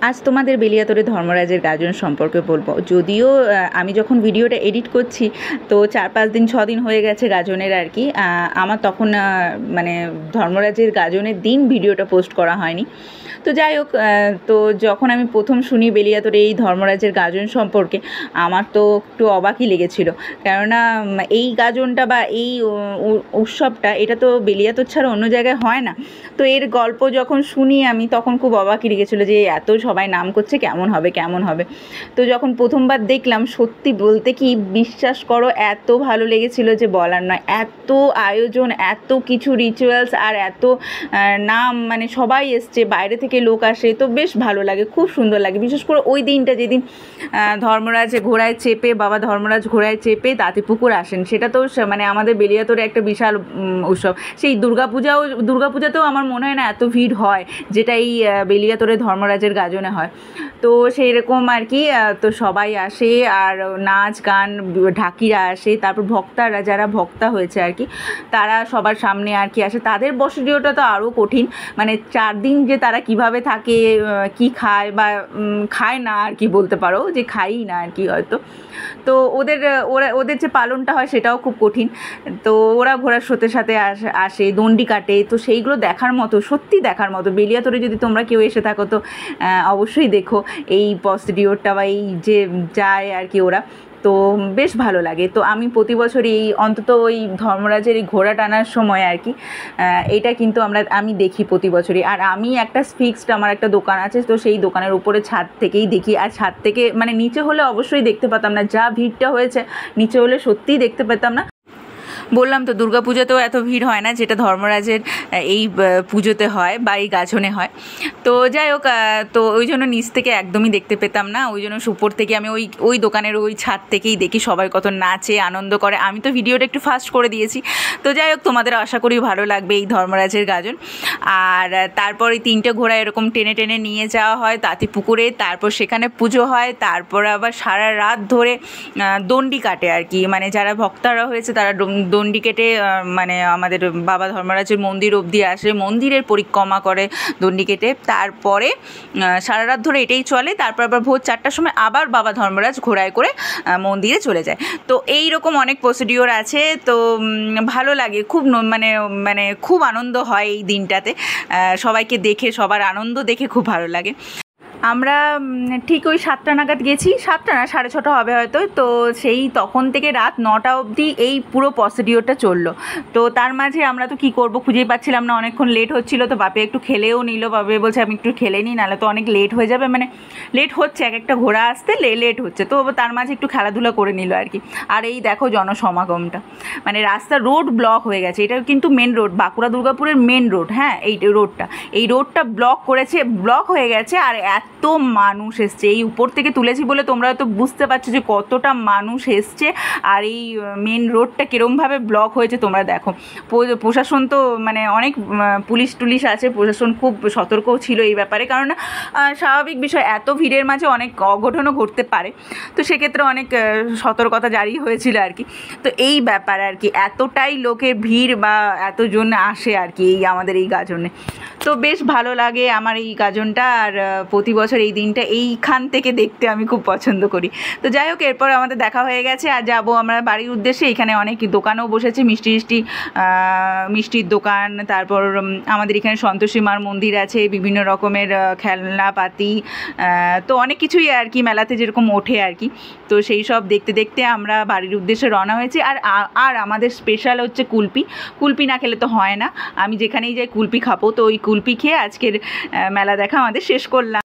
আজ তোমাদের বেলিয়াতোড়ে ধর্মরাজের গাজন সম্পর্কে বলবো। যদিও আমি যখন ভিডিওটা এডিট করছি তো 4-5 দিন 6 দিন হয়ে গেছে গাজনের আর কি। আমার তখন মানে ধর্মরাজের গাজনের দিন ভিডিওটা পোস্ট করা হয়নি। তো যাই হোক, তো যখন আমি প্রথম শুনি বেলিয়াতোড়ে এই ধর্মরাজের গাজন সম্পর্কে, আমার তো একটু অবাকই লেগেছিল। কেননা এই গাজনটা বা এই উৎসবটা এটা তো বেলিয়াতোড় ছাড়া অন্য জায়গায় হয় না। তো এর গল্প যখন শুনি আমি তখন খুব অবাকই লেগেছিলো যে এত সবাই নাম করছে, কেমন হবে কেমন হবে। তো যখন প্রথমবার দেখলাম, সত্যি বলতে কি বিশ্বাস করো, এত ভালো লেগেছিলো যে বলার নয়। এত আয়োজন, এত কিছু রিচুয়ালস, আর এত নাম, মানে সবাই এসছে, বাইরে থেকে লোক আসে, তো বেশ ভালো লাগে, খুব সুন্দর লাগে। বিশেষ করে ওই দিনটা যেদিন ধর্মরাজ ঘোড়ায় চেপে, বাবা ধর্মরাজ ঘোড়ায় চেপে তাঁতিপুকুর আসেন, সেটা তো মানে আমাদের বেলিয়াতোড়ে একটা বিশাল উৎসব। সেই দুর্গাপূজাতেও আমার মনে হয় না এত ভিড় হয় যেটা এই বেলিয়াতোড়ে ধর্মরাজের গাজনে হয়। তো সেই রকম আর কি। তো সবাই আসে, আর নাচ গান, ঢাকিরা আসে, তারপর ভক্তারা, যারা ভক্তা হয়েছে আর কি, তারা সবার সামনে আর কি আসে। তাদের বসতিটা তো আরও কঠিন, মানে 4 দিন যে তারা কিভাবে থাকে, কি খায় বা খায় না আর কি, বলতে পারো যে খায়ই না আর কি হয়তো। তো ওদের যে পালনটা হয় সেটাও খুব কঠিন। তো ওরা ঘোড়ার স্রোতের সাথে আসে, দণ্ডি কাটে, তো সেইগুলো দেখার মতো, সত্যি দেখার মতো। বেলিয়াতোড়ে যদি তোমরা কেউ এসে থাকো তো অবশ্যই দেখো এই প্রসিডিওরটা, বা এই যে যায় আর কি ওরা, তো বেশ ভালো লাগে। তো আমি প্রতি বছরই অন্তত ওই ধর্মরাজের এই ঘোড়া টানার সময় আর কি, এইটা কিন্তু আমি দেখি প্রতি বছরই। আর আমি একটা ফিক্সড, আমার একটা দোকান আছে, তো সেই দোকানের উপরে ছাদ থেকেই দেখি। আর ছাদ থেকে মানে নিচে হলে অবশ্যই দেখতে পেতাম না, যা ভিড়টা হয়েছে নিচে হলে সত্যিই দেখতে পেতাম না। বললাম তো দুর্গাপূজাতেও এত ভিড় হয় না যেটা ধর্মরাজের এই পুজোতে হয় বা এই গাজনে হয়। তো যাই হোক, তো ওই জন্য নিচ থেকে একদমই দেখতে পেতাম না, ওই জন্য উপর থেকে আমি ওই দোকানের ওই ছাদ থেকেই দেখি সবাই কত নাচে আনন্দ করে। আমি তো ভিডিওটা একটু ফাস্ট করে দিয়েছি। তো যাই হোক, তোমাদের আশা করি ভালো লাগবে এই ধর্মরাজের গাজন। আর তারপর এই 3টে ঘোড়া এরকম টেনে টেনে নিয়ে যাওয়া হয় তাঁতিপুকুরে, তারপর সেখানে পুজো হয়, তারপর আবার সারা রাত ধরে দণ্ডি কাটে আর কি, মানে যারা ভক্তরা হয়েছে তারা দণ্ডি কেটে মানে আমাদের বাবা ধর্মরাজের মন্দির অবধি আসে, মন্দিরের পরিক্রমা করে দণ্ডি কেটে। তারপরে সারা রাত ধরে এটাই চলে। তারপর আবার ভোর 4টার সময় আবার বাবা ধর্মরাজ ঘোড়ায় করে মন্দিরে চলে যায়। তো এই রকম অনেক প্রসিডিওর আছে। তো ভালো লাগে খুব, মানে খুব আনন্দ হয় এই দিনটাতে। সবাইকে দেখে, সবার আনন্দ দেখে খুব ভালো লাগে। আমরা ঠিক ওই 7টা নাগাদ গেছি, 7টা না 6:30 হবে হয়তো। তো সেই তখন থেকে রাত 9টা অবধি এই পুরো প্রসিডিওরটা চললো। তো তার মাঝে আমরা তো কী করবো খুঁজেই পাচ্ছিলাম না, অনেকক্ষণ লেট হচ্ছিলো। তো বাপে একটু খেলেও নিল, বাপে বলছে আমি একটু খেলে নিই, নাহলে তো অনেক লেট হয়ে যাবে, মানে লেট হচ্ছে, এক একটা ঘোড়া আসতে লেট হচ্ছে। তো তার মাঝে একটু খেলাধুলা করে নিল আর কি। আর এই দেখো জনসমাগমটা, মানে রাস্তা রোড ব্লক হয়ে গেছে। এটা কিন্তু মেন রোড, বাঁকুড়া দুর্গাপুরের মেন রোড। হ্যাঁ, এই রোডটা ব্লক হয়ে গেছে। আর এত মানুষ এসছে, এই উপর থেকে তুলেছি বলে তোমরা হয়তো বুঝতে পারছো যে কতটা মানুষ এসছে। আর এই মেন রোডটা কীরমভাবে ব্লক হয়েছে তোমরা দেখো। প্রশাসন তো মানে অনেক পুলিশ আছে, প্রশাসন খুব সতর্কও ছিল এই ব্যাপারে, কারণ স্বাভাবিক বিষয়, এত ভিড়ের মাঝে অনেক অঘটনও ঘটতে পারে। তো সেক্ষেত্রে অনেক সতর্কতা জারি হয়েছিল আর কি। তো এই ব্যাপার আর কি, এতটাই লোকের ভিড় বা এতজন আসে আর কি এই আমাদের এই গাজনে। তো বেশ ভালো লাগে আমার এই গাজনটা। আর প্রতি বছর এই দিনটা এইখান থেকে দেখতে আমি খুব পছন্দ করি। তো যাই হোক, এরপর আমাদের দেখা হয়ে গেছে, আর যাবো আমরা বাড়ির উদ্দেশ্যে। এখানে অনেক দোকানও বসেছে, মিষ্টির দোকান। তারপর আমাদের এখানে সন্তোষী মার মন্দির আছে, বিভিন্ন রকমের খেলনাপাতি, তো অনেক কিছুই আর কি মেলাতে যেরকম ওঠে আর কি। তো সেই সব দেখতে দেখতে আমরা বাড়ির উদ্দেশ্যে রওনা হয়েছি। আর আমাদের স্পেশাল হচ্ছে কুলপি না খেলে তো হয় না। আমি যেখানেই যাই কুলপি খাবো। তো ওই কুলপি খেয়ে আজকের মেলা দেখা আমাদের শেষ করলাম।